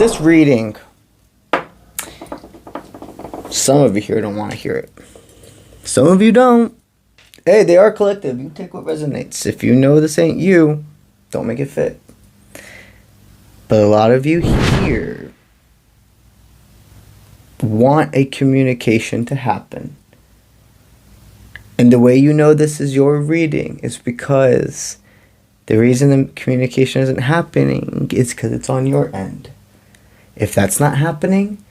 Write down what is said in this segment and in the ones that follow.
this reading, some of you here don't want to hear it. Some of you don't. Hey, they are collective. You take what resonates. If you know this ain't you, don't make it fit. But a lot of you here want a communication to happen. And the way you know this is your reading is because the reason the communication isn't happening is because it's on your end. If that's not happening,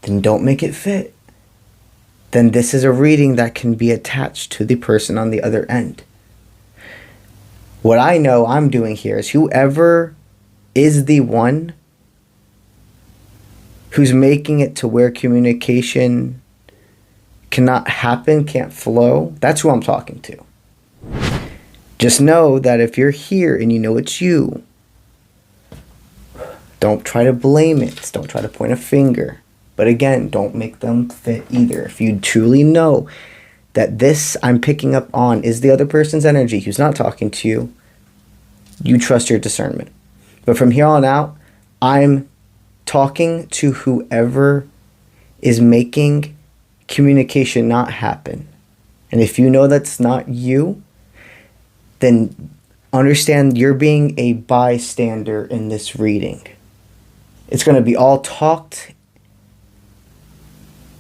then don't make it fit. Then this is a reading that can be attached to the person on the other end. What I know I'm doing here is whoever is the one who's making it to where communication cannot happen, can't flow, that's who I'm talking to. Just know that if you're here and you know it's you, don't try to blame it. Don't try to point a finger. But again, don't make them fit either. If you truly know that this I'm picking up on is the other person's energy who's not talking to you, you trust your discernment. But from here on out, I'm talking to whoever is making communication not happen. And if you know that's not you, then understand you're being a bystander in this reading. It's going to be all talked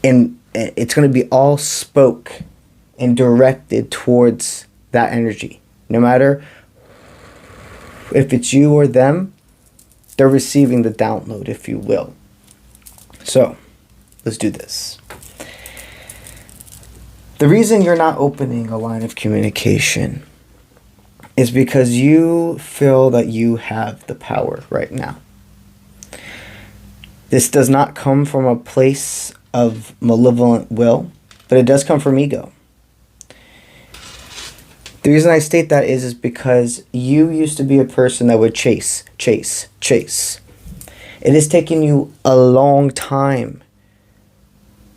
and it's going to be all spoke and directed towards that energy. No matter if it's you or them, they're receiving the download, if you will. So, let's do this. The reason you're not opening a line of communication is because you feel that you have the power right now. This does not come from a place of malevolent will, but it does come from ego. The reason I state that is because you used to be a person that would chase. It has taken you a long time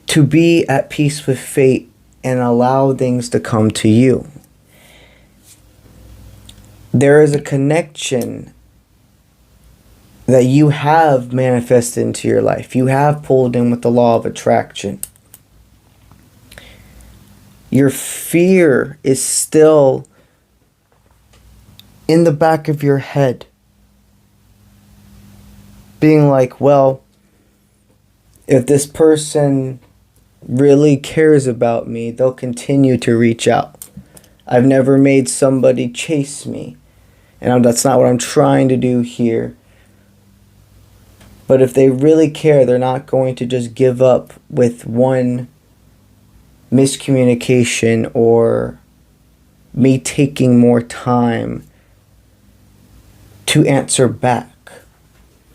to be at peace with fate and allow things to come to you. There is a connection that you have manifested into your life. You have pulled in with the law of attraction. Your fear is still in the back of your head. Being like, well, if this person really cares about me, they'll continue to reach out. I've never made somebody chase me. And that's not what I'm trying to do here. But if they really care, they're not going to just give up with one miscommunication or me taking more time to answer back.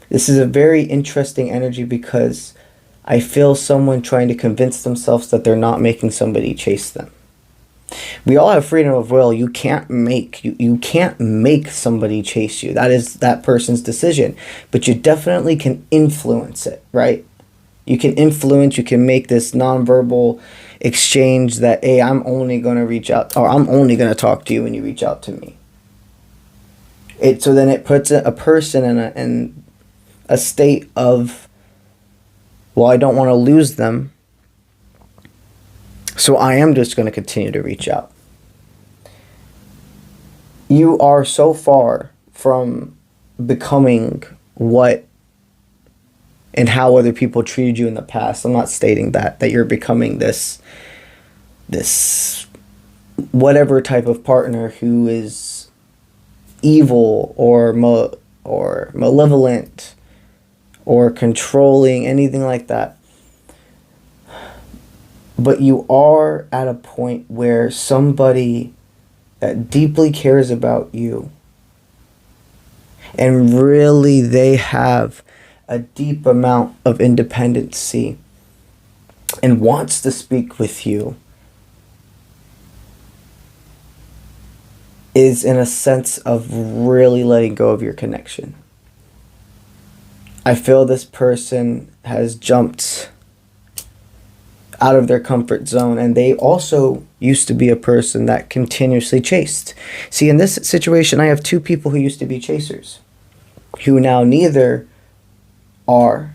This is a very interesting energy because I feel someone trying to convince themselves that they're not making somebody chase them. We all have freedom of will. You can't make somebody chase you. That is that person's decision. But you definitely can influence it, right? You can influence, you can make this nonverbal exchange that, hey, I'm only going to reach out, or I'm only going to talk to you when you reach out to me. So then it puts a person in a state of, well, I don't want to lose them, so I am just going to continue to reach out. You are so far from becoming what and how other people treated you in the past. I'm not stating that you're becoming this whatever type of partner who is evil or malevolent or controlling, anything like that. But you are at a point where somebody that deeply cares about you and really they have a deep amount of independency and wants to speak with you is in a sense of really letting go of your connection. I feel this person has jumped out of their comfort zone, and they also used to be a person that continuously chased. See, in this situation, I have two people who used to be chasers, who now neither are.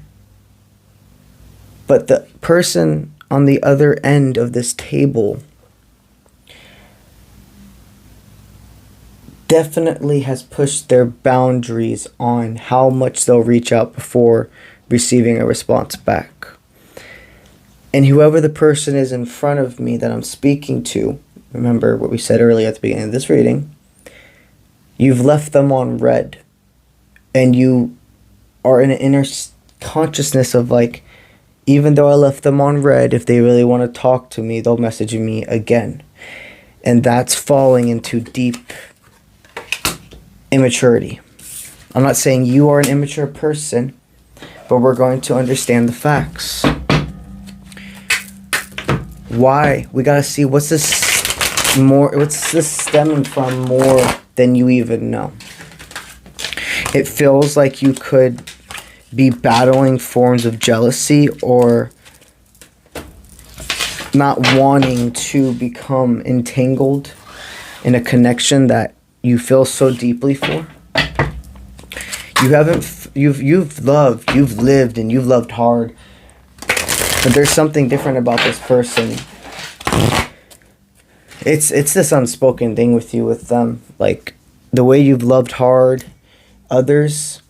But the person on the other end of this table definitely has pushed their boundaries on how much they'll reach out before receiving a response back. And whoever the person is in front of me that I'm speaking to, remember what we said earlier at the beginning of this reading, you've left them on red. And you are in an inner consciousness of like, even though I left them on red, if they really want to talk to me, they'll message me again. And that's falling into deep immaturity. I'm not saying you are an immature person, but we're going to understand the facts. Why? We gotta see what's this stemming from more than you even know. It feels like you could be battling forms of jealousy or not wanting to become entangled in a connection that you feel so deeply for. You've lived and you've loved hard. But there's something different about this person. It's this unspoken thing with you, with them. Like, the way you've loved hard others,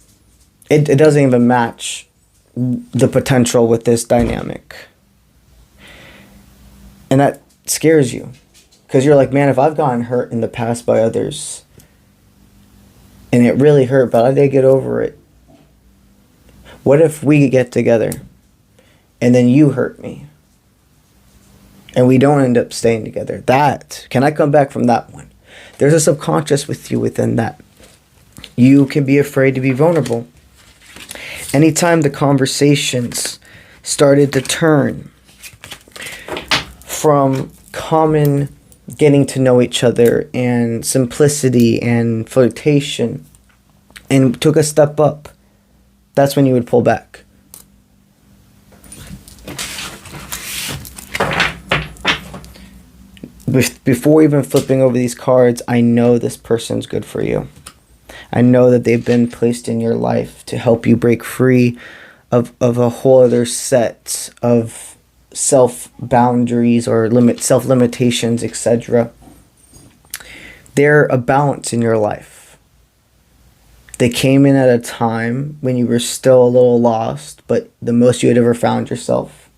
it doesn't even match the potential with this dynamic. And that scares you. Because you're like, man, if I've gotten hurt in the past by others, and it really hurt, but I did get over it. What if we get together, and then you hurt me, and we don't end up staying together? Can I come back from that one? There's a subconscious with you within that. You can be afraid to be vulnerable. Anytime the conversations started to turn from common getting to know each other and simplicity and flirtation and took a step up, that's when you would pull back. Before even flipping over these cards, I know this person's good for you. I know that they've been placed in your life to help you break free of a whole other set of self-boundaries or self-limitations, etc. They're a balance in your life. They came in at a time when you were still a little lost, but the most you had ever found yourself.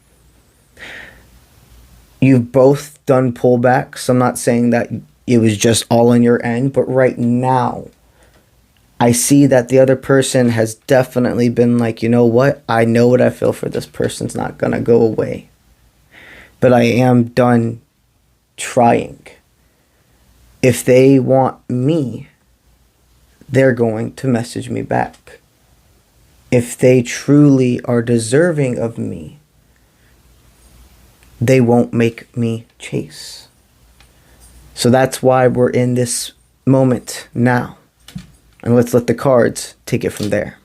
You've both done pullbacks. I'm not saying that it was just all on your end, but right now, I see that the other person has definitely been like, you know what? I know what I feel for this person's not going to go away. But I am done trying. If they want me, they're going to message me back. If they truly are deserving of me, they won't make me chase. So that's why we're in this moment now. And let's let the cards take it from there.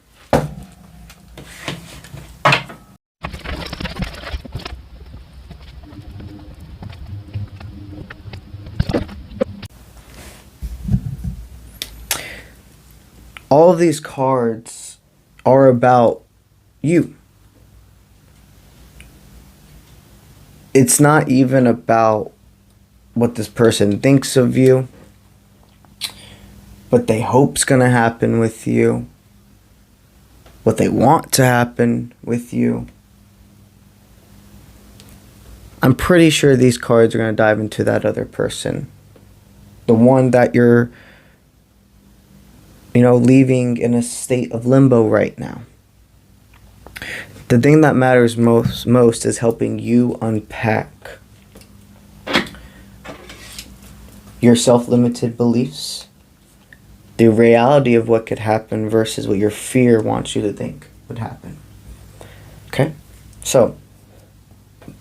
All of these cards are about you. It's not even about what this person thinks of you, what they hope's going to happen with you, what they want to happen with you. I'm pretty sure these cards are going to dive into that other person. The one that you're, leaving in a state of limbo right now. The thing that matters most is helping you unpack your self-limited beliefs, the reality of what could happen versus what your fear wants you to think would happen. Okay? So,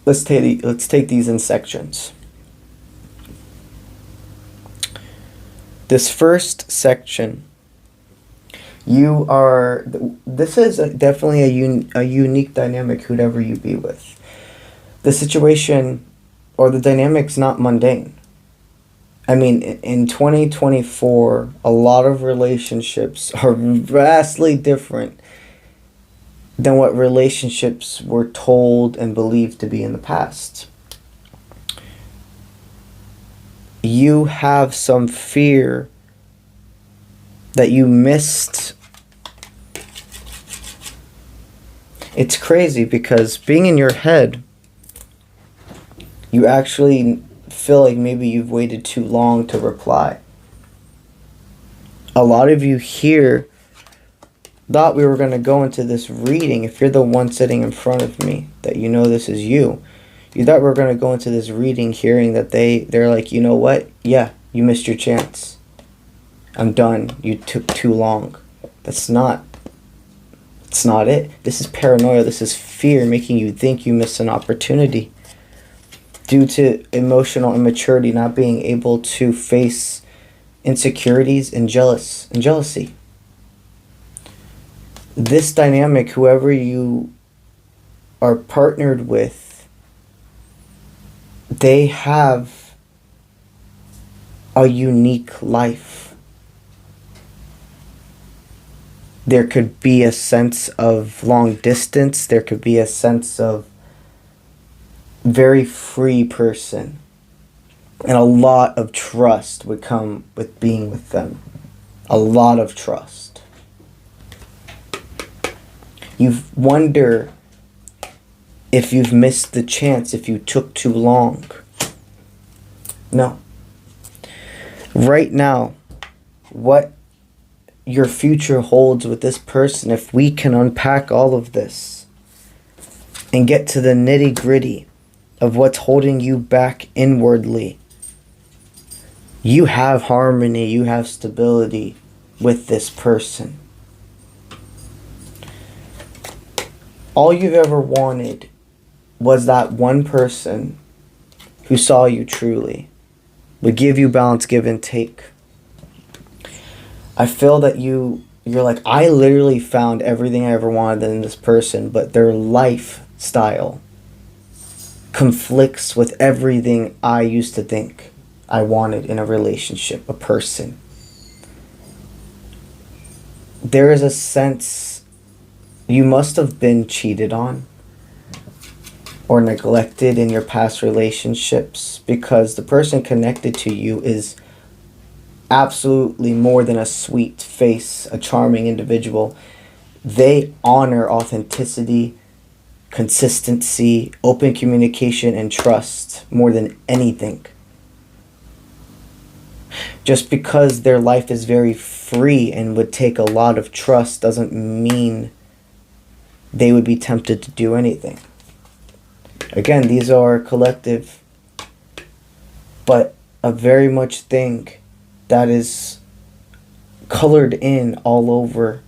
let's take these in sections. This first section, this is definitely a unique dynamic, whoever you be with. The situation or the dynamic's not mundane. I mean, in 2024, a lot of relationships are vastly different than what relationships were told and believed to be in the past. You have some fear that you missed. It's crazy because being in your head, you actually feel like maybe you've waited too long to reply. A lot of you here thought we were going to go into this reading. If you're the one sitting in front of me, that you know this is you, you thought we were going to go into this reading hearing that they're like, you know what? Yeah, you missed your chance. I'm done. You took too long. It's not it. This is paranoia. This is fear making you think you missed an opportunity due to emotional immaturity, not being able to face insecurities and jealousy. This dynamic, whoever you are partnered with, they have a unique life. There could be a sense of long distance. There could be a sense of very free person. And a lot of trust would come with being with them. A lot of trust. You wonder if you've missed the chance, if you took too long. No. Right now, what your future holds with this person, if we can unpack all of this and get to the nitty-gritty of what's holding you back inwardly, you have harmony, you have stability with this person. All you've ever wanted was that one person who saw you truly, would give you balance, give and take. I feel that you're like, I literally found everything I ever wanted in this person, but their lifestyle conflicts with everything I used to think I wanted in a relationship, a person. There is a sense you must have been cheated on or neglected in your past relationships, because the person connected to you is absolutely more than a sweet face, a charming individual. They honor authenticity, consistency, open communication, and trust more than anything. Just because their life is very free and would take a lot of trust doesn't mean they would be tempted to do anything. Again, these are collective, but a very much thing that is colored in all over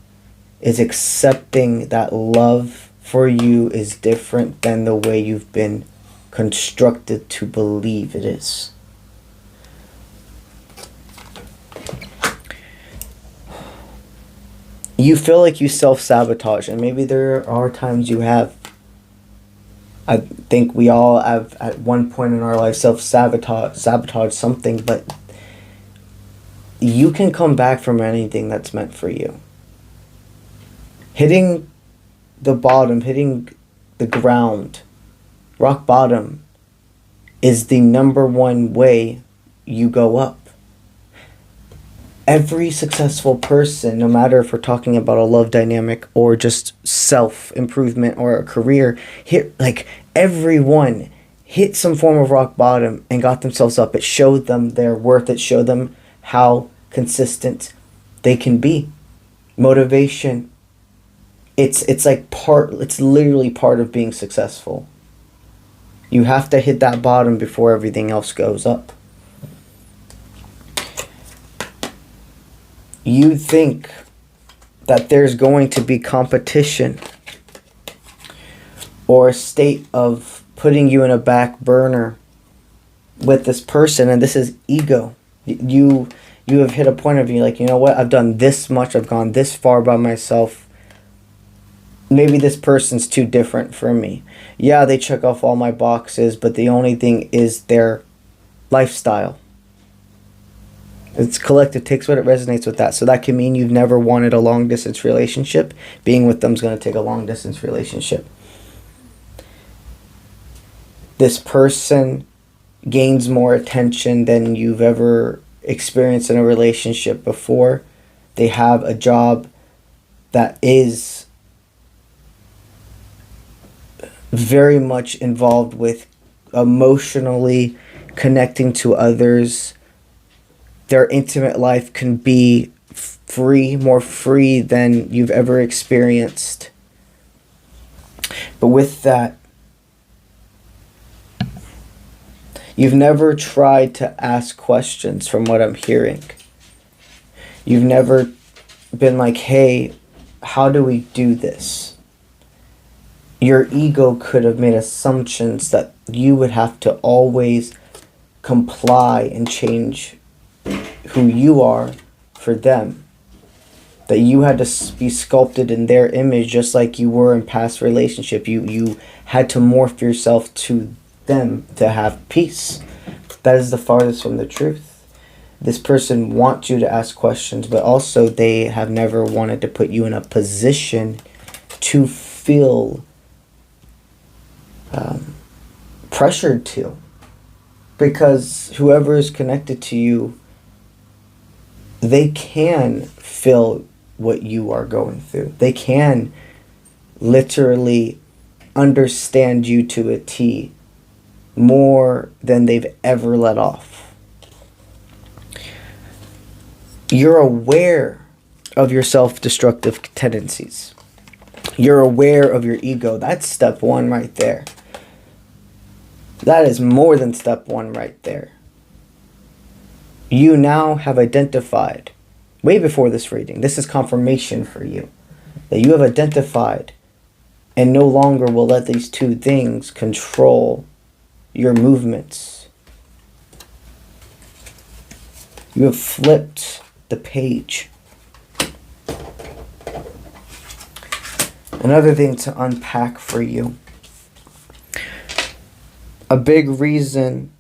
is accepting that love for you is different than the way you've been constructed to believe it is. You feel like you self-sabotage, and maybe there are times you have. I think we all have at one point in our life sabotage something, but you can come back from anything that's meant for you. Hitting the bottom, hitting the ground, rock bottom, is the number one way you go up. Every successful person, no matter if we're talking about a love dynamic or just self-improvement or a career, everyone hit some form of rock bottom and got themselves up. It showed them their worth. It showed them how consistent they can be. Motivation. It's literally part of being successful. You have to hit that bottom before everything else goes up. You think that there's going to be competition or a state of putting you in a back burner with this person, and this is ego. You have hit a point of you like, you know what, I've done this much, I've gone this far by myself. Maybe this person's too different for me. Yeah, they check off all my boxes, but the only thing is their lifestyle. It's collective, takes what it resonates with that. So that can mean you've never wanted a long distance relationship. Being with them is going to take a long distance relationship. This person gains more attention than you've ever experienced in a relationship before. They have a job that is very much involved with emotionally connecting to others. Their intimate life can be free, more free than you've ever experienced. But with that, you've never tried to ask questions from what I'm hearing. You've never been like, hey, how do we do this? Your ego could have made assumptions that you would have to always comply and change who you are for them. That you had to be sculpted in their image just like you were in past relationship. You had to morph yourself to them to have peace. That is the farthest from the truth. This person wants you to ask questions, but also they have never wanted to put you in a position to feel pressured to. Because whoever is connected to you, they can feel what you are going through. They can literally understand you to a T more than they've ever let off. You're aware of your self-destructive tendencies. You're aware of your ego. That's step one right there. That is more than step one right there. You now have identified, way before this reading, this is confirmation for you, that you have identified and no longer will let these two things control your movements. You have flipped the page. Another thing to unpack for you. A big reason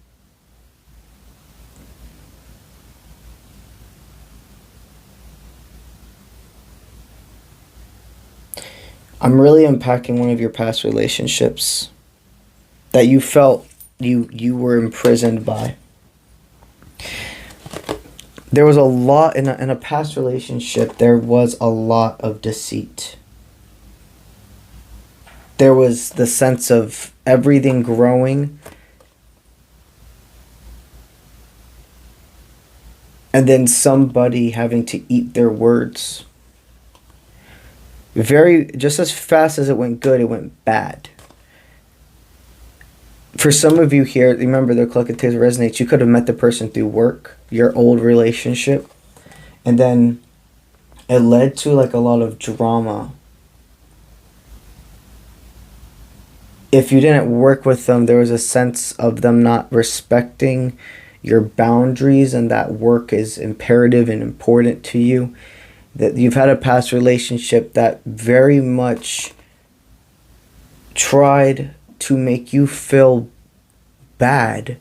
I'm really unpacking one of your past relationships that you felt you were imprisoned by. There was a lot in a past relationship. There was a lot of deceit. There was the sense of everything growing, and then somebody having to eat their words. Just as fast as it went good, it went bad. For some of you here, remember the collective taste resonates. You could have met the person through work, your old relationship, and then it led to like a lot of drama. If you didn't work with them, there was a sense of them not respecting your boundaries, and that work is imperative and important to you. That you've had a past relationship that very much tried to make you feel bad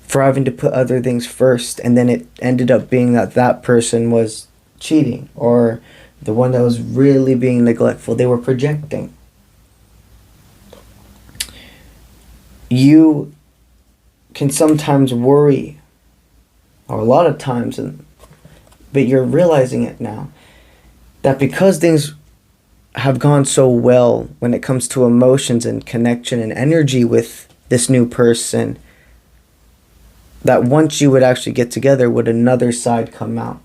for having to put other things first, and then it ended up being that person was cheating, or the one that was really being neglectful. They were projecting. You can sometimes worry, or a lot of times, but you're realizing it now, that because things have gone so well when it comes to emotions and connection and energy with this new person, that once you would actually get together, would another side come out?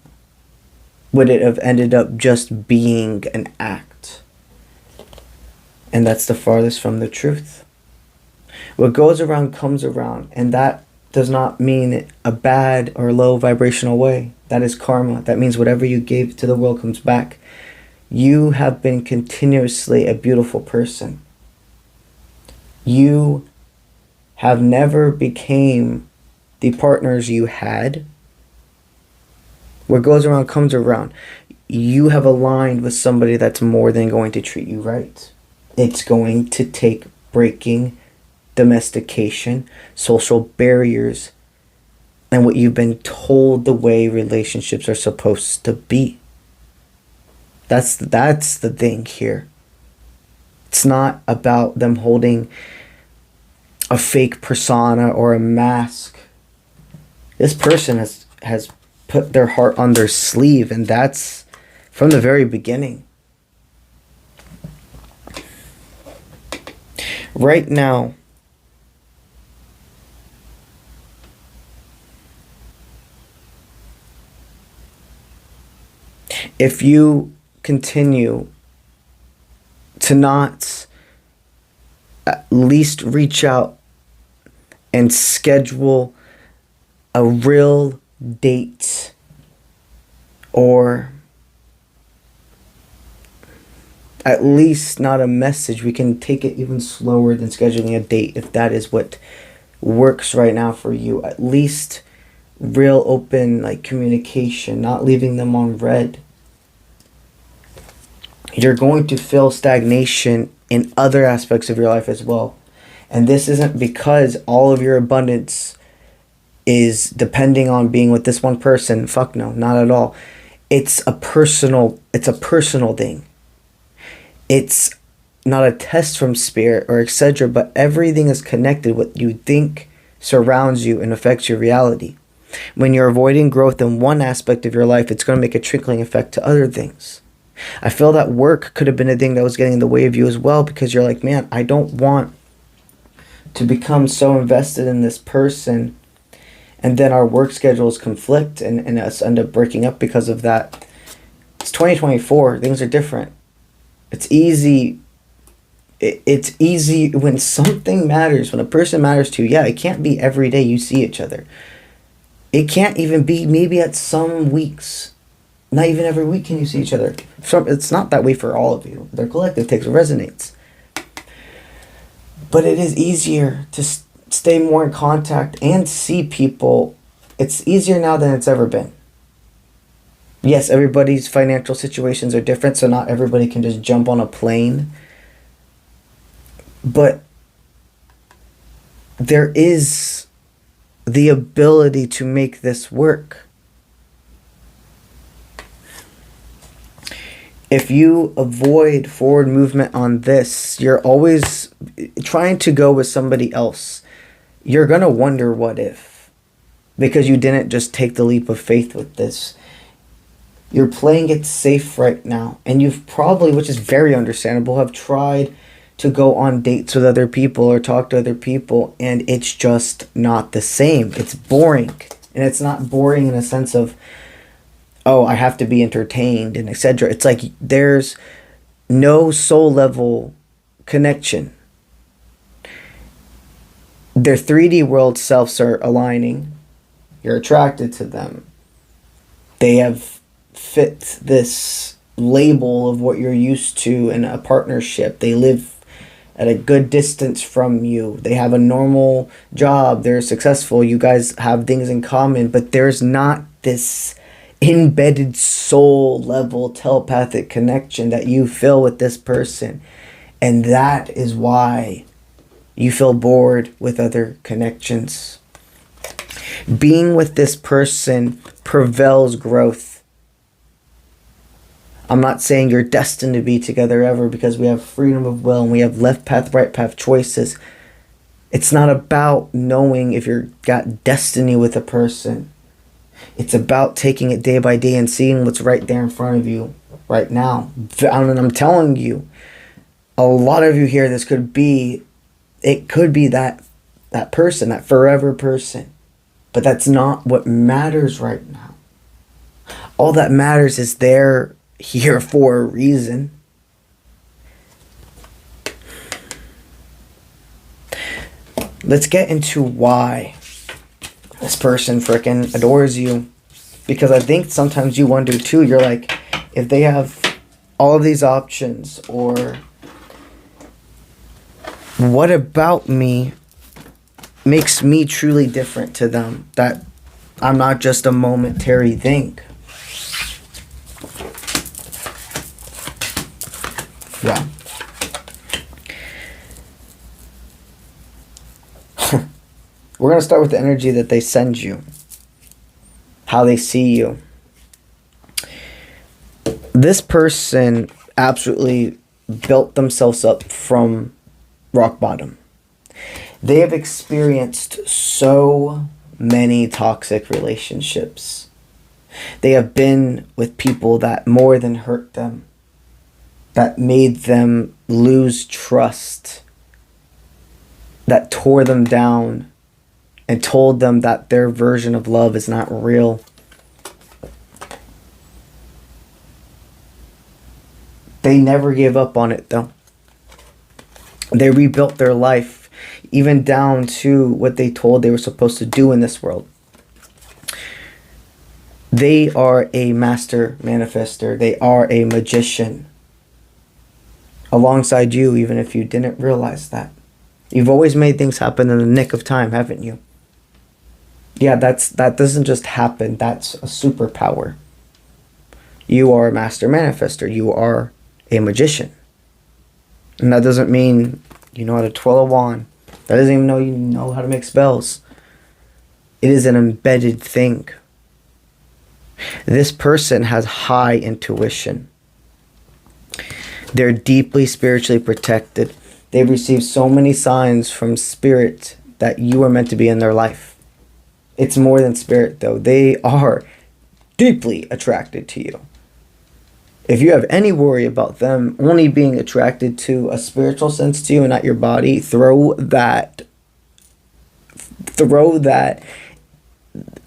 Would it have ended up just being an act? And that's the farthest from the truth. What goes around comes around, and that does not mean a bad or low vibrational way. That is karma. That means whatever you gave to the world comes back. You have been continuously a beautiful person. You have never became the partners you had. What goes around comes around. You have aligned with somebody that's more than going to treat you right. It's going to take breaking domestication, social barriers, and what you've been told the way relationships are supposed to be. That's the thing here. It's not about them holding a fake persona or a mask. This person has put their heart on their sleeve, and that's from the very beginning. Right now, if you continue to not at least reach out and schedule a real date, or at least not a message, we can take it even slower than scheduling a date if that is what works right now for you. At least real open like communication, not leaving them on red. You're going to feel stagnation in other aspects of your life as well. And this isn't because all of your abundance is depending on being with this one person. Fuck no, not at all. It's a personal thing. It's not a test from spirit or etc., but everything is connected. What you think surrounds you and affects your reality. When you're avoiding growth in one aspect of your life, it's going to make a trickling effect to other things. I feel that work could have been a thing that was getting in the way of you as well, because you're like, man, I don't want to become so invested in this person, and then our work schedules conflict and us end up breaking up because of that. It's 2024. Things are different. It's easy. It's easy when something matters, when a person matters to you. Yeah, it can't be every day you see each other. It can't even be maybe at some weeks. Not even every week can you see each other. It's not that way for all of you. Their collective takes resonates. But it is easier to stay more in contact and see people. It's easier now than it's ever been. Yes, everybody's financial situations are different, so not everybody can just jump on a plane. But there is the ability to make this work. If you avoid forward movement on this, you're always trying to go with somebody else. You're going to wonder what if. Because you didn't just take the leap of faith with this. You're playing it safe right now. And you've probably, which is very understandable, have tried to go on dates with other people or talk to other people. And it's just not the same. It's boring. And it's not boring in a sense of, oh, I have to be entertained and etc. It's like there's no soul level connection. Their 3D world selves are aligning. You're attracted to them. They have fit this label of what you're used to in a partnership. They live at a good distance from you. They have a normal job. They're successful. You guys have things in common, but there's not this embedded soul level telepathic connection that you feel with this person. And that is why you feel bored with other connections. Being with this person prevails growth. I'm not saying you're destined to be together ever, because we have freedom of will and we have left path, right path choices. It's not about knowing if you've got destiny with a person. It's about taking it day by day and seeing what's right there in front of you right now. And I'm telling you, a lot of you here, it could be that person, that forever person. But that's not what matters right now. All that matters is they're here for a reason. Let's get into why this person frickin' adores you. Because I think sometimes you wonder too, you're like, if they have all of these options, or what about me makes me truly different to them, that I'm not just a momentary thing. Yeah. We're going to start with the energy that they send you. how they see you. This person absolutely built themselves up from rock bottom. They have experienced so many toxic relationships. They have been with people that more than hurt them, that made them lose trust, that tore them down and told them that their version of love is not real. They never gave up on it though. They rebuilt their life, even down to what they told they were supposed to do in this world. They are a master manifester. They are a magician. Alongside you, even if you didn't realize that. You've always made things happen in the nick of time, haven't you? Yeah, that doesn't just happen. That's a superpower. You are a master manifester. You are a magician. And that doesn't mean you know how to twirl a wand. That doesn't even mean you know how to make spells. It is an embedded thing. This person has high intuition. They're deeply spiritually protected. They've received so many signs from spirit that you are meant to be in their life. It's more than spirit though. They are deeply attracted to you. If you have any worry about them only being attracted to a spiritual sense to you and not your body, throw that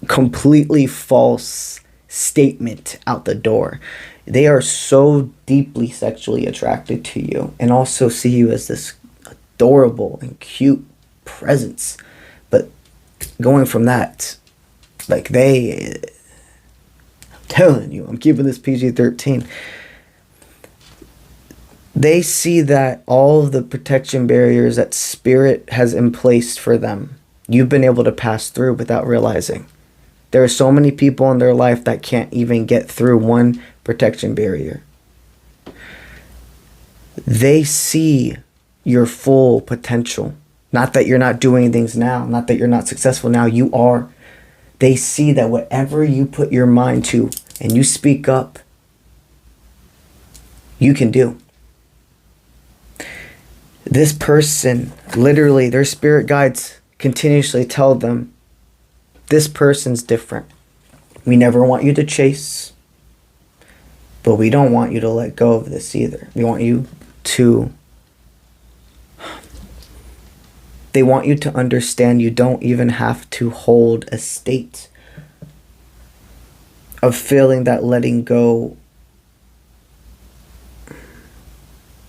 completely false statement out the door. They are so deeply sexually attracted to you and also see you as this adorable and cute presence. But going from that, like I'm telling you, I'm keeping this PG-13. They see that all of the protection barriers that spirit has in place for them, you've been able to pass through without realizing. There are so many people in their life that can't even get through one protection barrier. They see your full potential. Not that you're not doing things now, not that you're not successful now, you are. They see that whatever you put your mind to and you speak up, you can do. This person, literally, their spirit guides continuously tell them, this person's different. We never want you to chase, but we don't want you to let go of this either. We want you to... They want you to understand you don't even have to hold a state of feeling that letting go.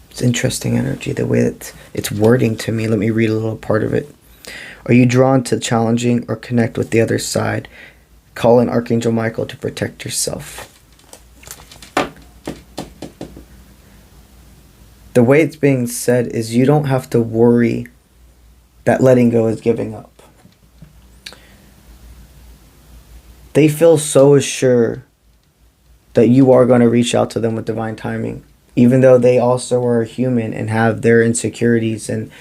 It's interesting energy, the way that it's wording to me. Let me read a little part of it. Are you drawn to challenging or connect with the other side? Call in Archangel Michael to protect yourself. The way it's being said is you don't have to worry that letting go is giving up. They feel so assured that you are going to reach out to them with divine timing, even though they also are human and have their insecurities and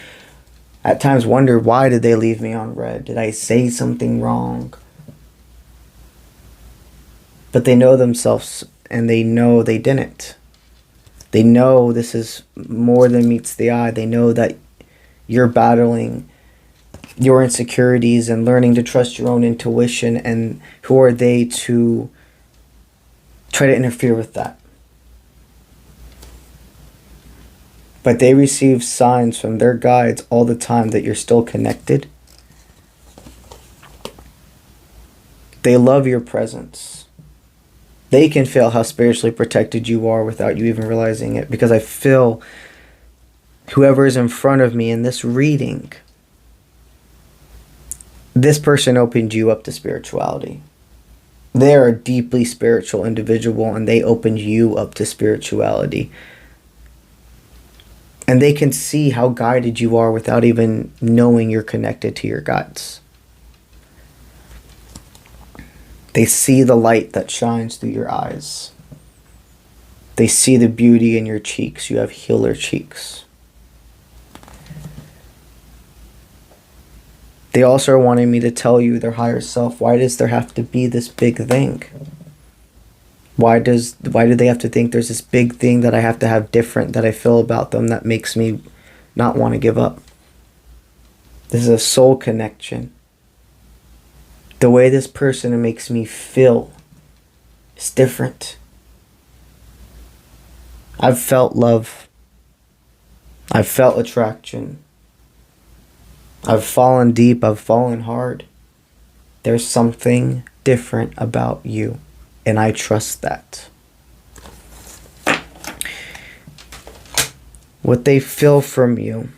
at times wonder, why did they leave me on red? Did I say something wrong? But they know themselves and they know they didn't. They know this is more than meets the eye. They know that you're battling your insecurities and learning to trust your own intuition, and who are they to try to interfere with that? But they receive signs from their guides all the time that you're still connected. They love your presence. They can feel how spiritually protected you are without you even realizing it, because I feel whoever is in front of me in this reading, this person opened you up to spirituality. They are a deeply spiritual individual and they opened you up to spirituality. And they can see how guided you are without even knowing you're connected to your guides. They see the light that shines through your eyes. They see the beauty in your cheeks. You have healer cheeks. They also are wanting me to tell you, their higher self, why does there have to be this big thing? Why do they have to think there's this big thing that I have to have different that I feel about them that makes me not want to give up? This is a soul connection. The way this person makes me feel is different. I've felt love. I've felt attraction. I've fallen deep. I've fallen hard. There's something different about you, and I trust that. What they feel from you,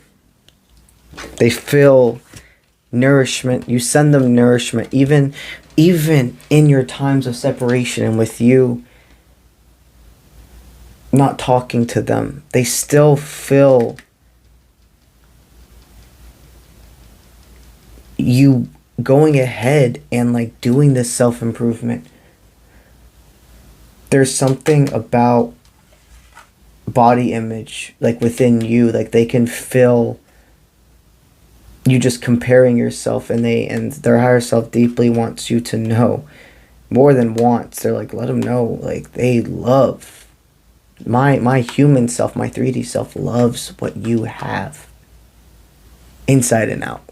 they feel nourishment. You send them nourishment, even in your times of separation and with you not talking to them, they still feel you going ahead and like doing this self-improvement. There's something about body image, like within you, like they can feel you just comparing yourself, and their higher self deeply wants you to know, more than wants. They're like, let them know, like they love my human self, my 3D self loves what you have inside and out.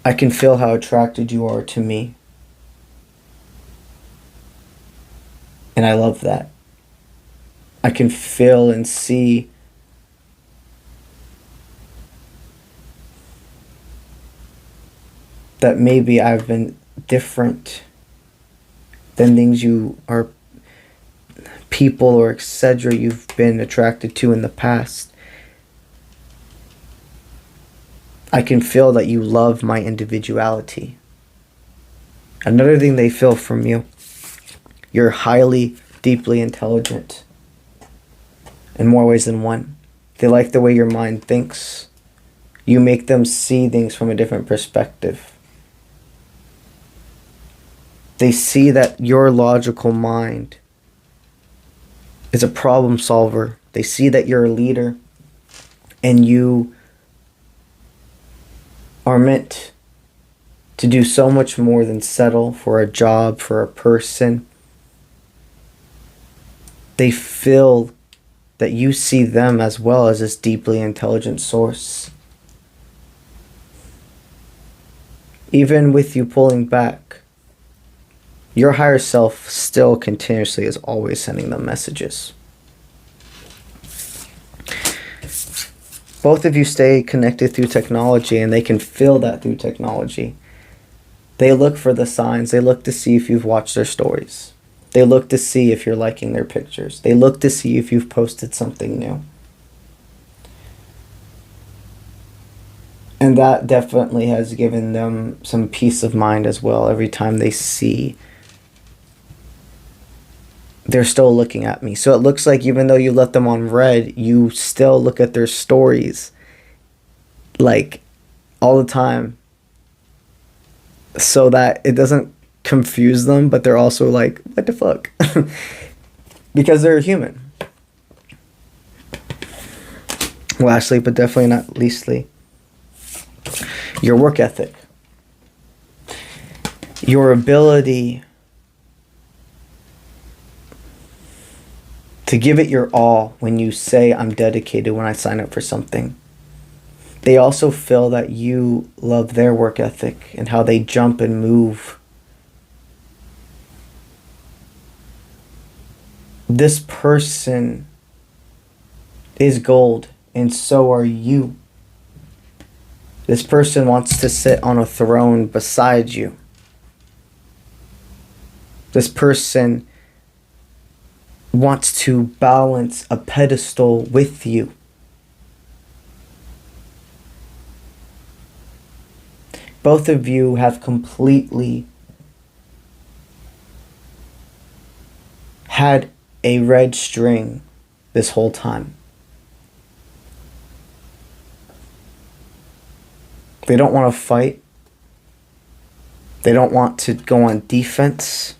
I can feel how attracted you are to me. And I love that. I can feel and see that maybe I've been different than things you are, people or etc. you've been attracted to in the past. I can feel that you love my individuality. Another thing they feel from you, you're highly, deeply intelligent in more ways than one. They like the way your mind thinks. You make them see things from a different perspective. They see that your logical mind is a problem solver. They see that you're a leader and you are meant to do so much more than settle for a job, for a person. They feel that you see them as well as this deeply intelligent source. Even with you pulling back, your higher self still continuously is always sending them messages. Both of you stay connected through technology, and they can feel that through technology. They look for the signs. They look to see if you've watched their stories. They look to see if you're liking their pictures. They look to see if you've posted something new. And that definitely has given them some peace of mind as well. Every time they see, they're still looking at me. So it looks like even though you let them on red, you still look at their stories like all the time, so that it doesn't confuse them, but they're also like, what the fuck? Because they're human. Lastly, but definitely not leastly, your work ethic. Your ability to give it your all when you say, I'm dedicated when I sign up for something. They also feel that you love their work ethic and how they jump and move. This person is gold, and so are you. This person wants to sit on a throne beside you. This person wants to balance a pedestal with you. Both of you have completely had a red string this whole time. They don't want to fight. They don't want to go on defense.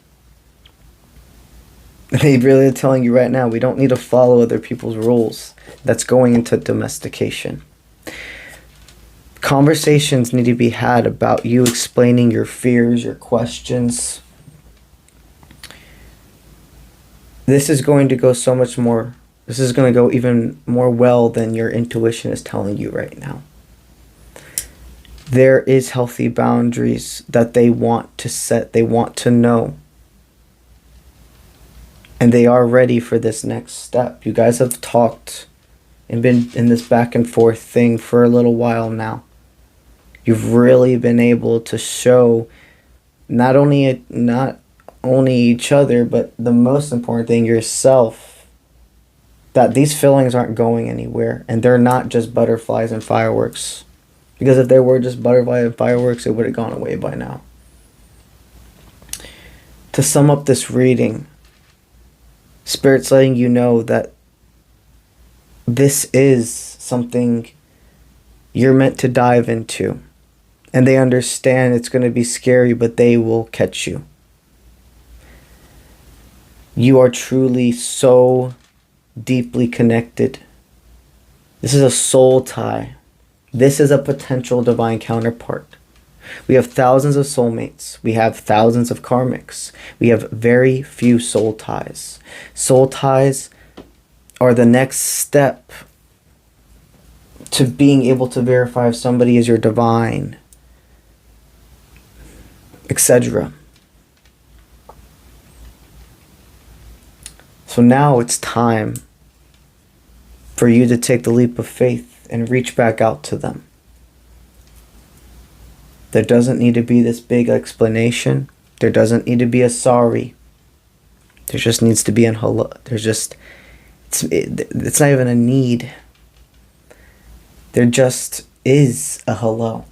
They really are telling you right now, we don't need to follow other people's rules. That's going into domestication. Conversations need to be had about you explaining your fears, your questions. This is going to go so much more. This is going to go even more well than your intuition is telling you right now. There is healthy boundaries that they want to set. They want to know. And they are ready for this next step. You guys have talked and been in this back and forth thing for a little while now. You've really been able to show not only each other, but the most important thing, yourself, that these feelings aren't going anywhere, and they're not just butterflies and fireworks. Because if they were just butterflies and fireworks, it would have gone away by now. To sum up this reading, Spirit's letting you know that this is something you're meant to dive into. And they understand it's going to be scary, but they will catch you. You are truly so deeply connected. This is a soul tie. This is a potential divine counterpart. We have thousands of soulmates. We have thousands of karmics. We have very few soul ties. Soul ties are the next step to being able to verify if somebody is your divine, etc. So now it's time for you to take the leap of faith and reach back out to them. There doesn't need to be this big explanation. There doesn't need to be a sorry. There just needs to be an hello. It's not even a need. There just is a hello.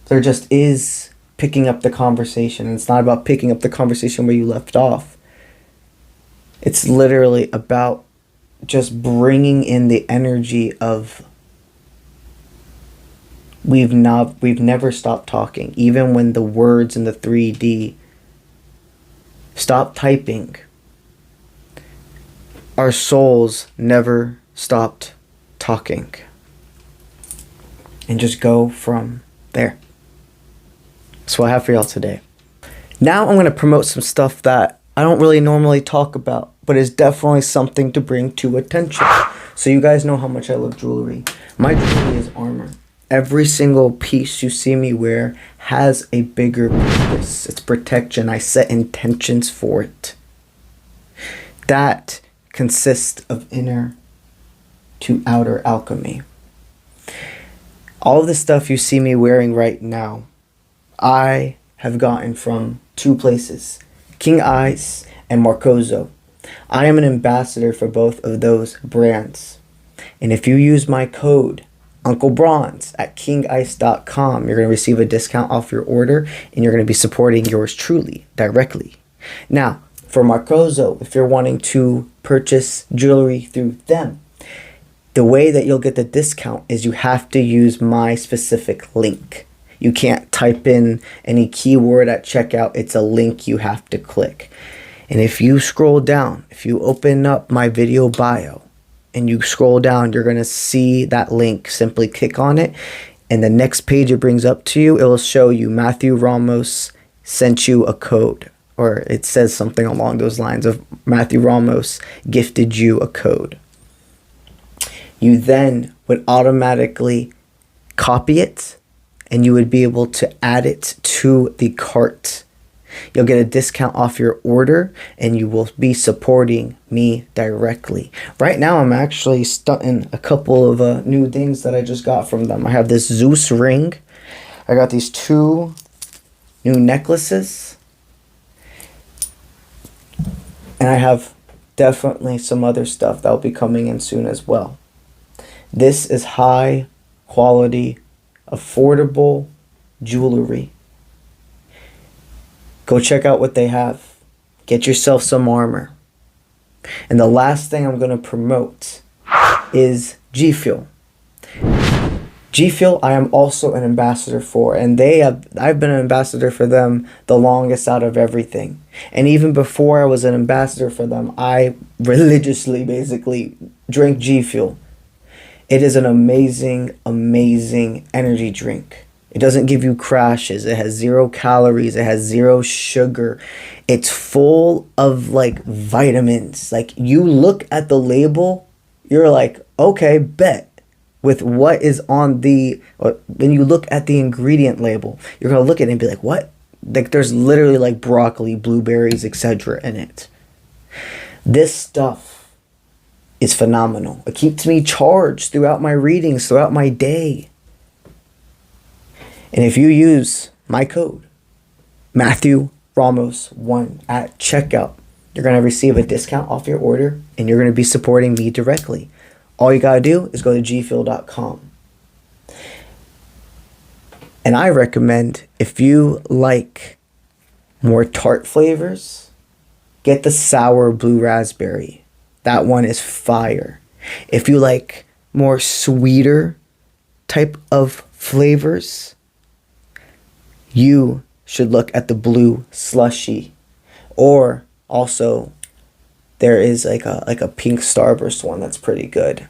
There just is picking up the conversation. And it's not about picking up the conversation where you left off. It's literally about just bringing in the energy of we've never stopped talking. Even when the words in the 3D stop typing, our souls never stopped talking. And just go from there. That's what I have for y'all today. Now I'm going to promote some stuff that I don't really normally talk about, but is definitely something to bring to attention. So you guys know how much I love jewelry. My jewelry is armor. Every single piece you see me wear has a bigger purpose. It's protection. I set intentions for it. That consists of inner to outer alchemy. All of the stuff you see me wearing right now, I have gotten from two places, King Ice and Marcozo. I am an ambassador for both of those brands. And if you use my code, UNCLEBRONZE at kingice.com, you're going to receive a discount off your order, and you're going to be supporting yours truly directly. Now, for Marcozo, if you're wanting to purchase jewelry through them, the way that you'll get the discount is you have to use my specific link. You can't type in any keyword at checkout. It's a link you have to click. And if you scroll down, if you open up my video bio and you scroll down, you're going to see that link. Simply click on it. And the next page it brings up to you, it will show you Matthew Ramos sent you a code. Or it says something along those lines of Matthew Ramos gifted you a code. You then would automatically copy it and you would be able to add it to the cart. You'll get a discount off your order and you will be supporting me directly. Right now I'm actually stunting a couple of new things that I just got from them. I have this Zeus ring. I got these two new necklaces. And I have definitely some other stuff that will be coming in soon as well. This is high quality, affordable jewelry. Go check out what they have. Get yourself some armor. And the last thing I'm going to promote is GFUEL. GFUEL I am also an ambassador for, and I've been an ambassador for them the longest out of everything. And even before I was an ambassador for them, I religiously basically drank GFUEL. It is an amazing, amazing energy drink. It doesn't give you crashes. It has 0 calories. It has 0 sugar. It's full of like vitamins. Like, you look at the label, you're like, okay, bet. With what is on the, when you look at the ingredient label, you're going to look at it and be like, what? Like, there's literally like broccoli, blueberries, etc. in it. This stuff is phenomenal. It keeps me charged throughout my readings, throughout my day. And if you use my code, Matthew Ramos 1 at checkout, you're going to receive a discount off your order, and you're going to be supporting me directly. All you got to do is go to gfuel.com. And I recommend, if you like more tart flavors, get the sour blue raspberry. That one is fire. If you like more sweeter type of flavors, you should look at the blue slushy. Or also, there is like a pink starburst one that's pretty good.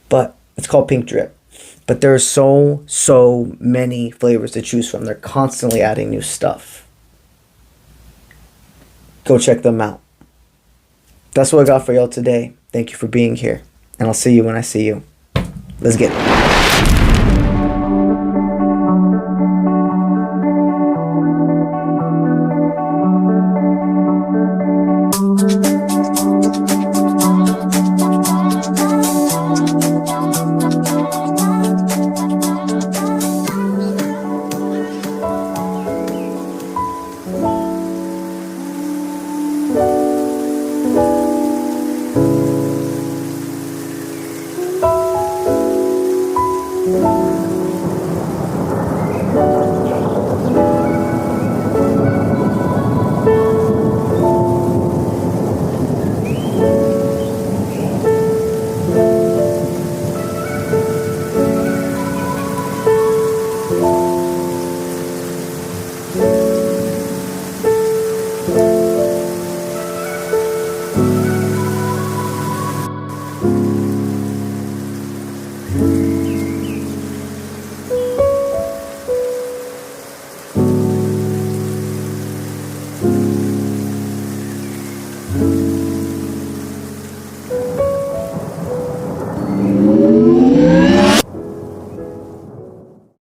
But it's called Pink Drip. But there are so many flavors to choose from. They're constantly adding new stuff. Go check them out. That's what I got for y'all today. Thank you for being here. And I'll see you when I see you. Let's get it.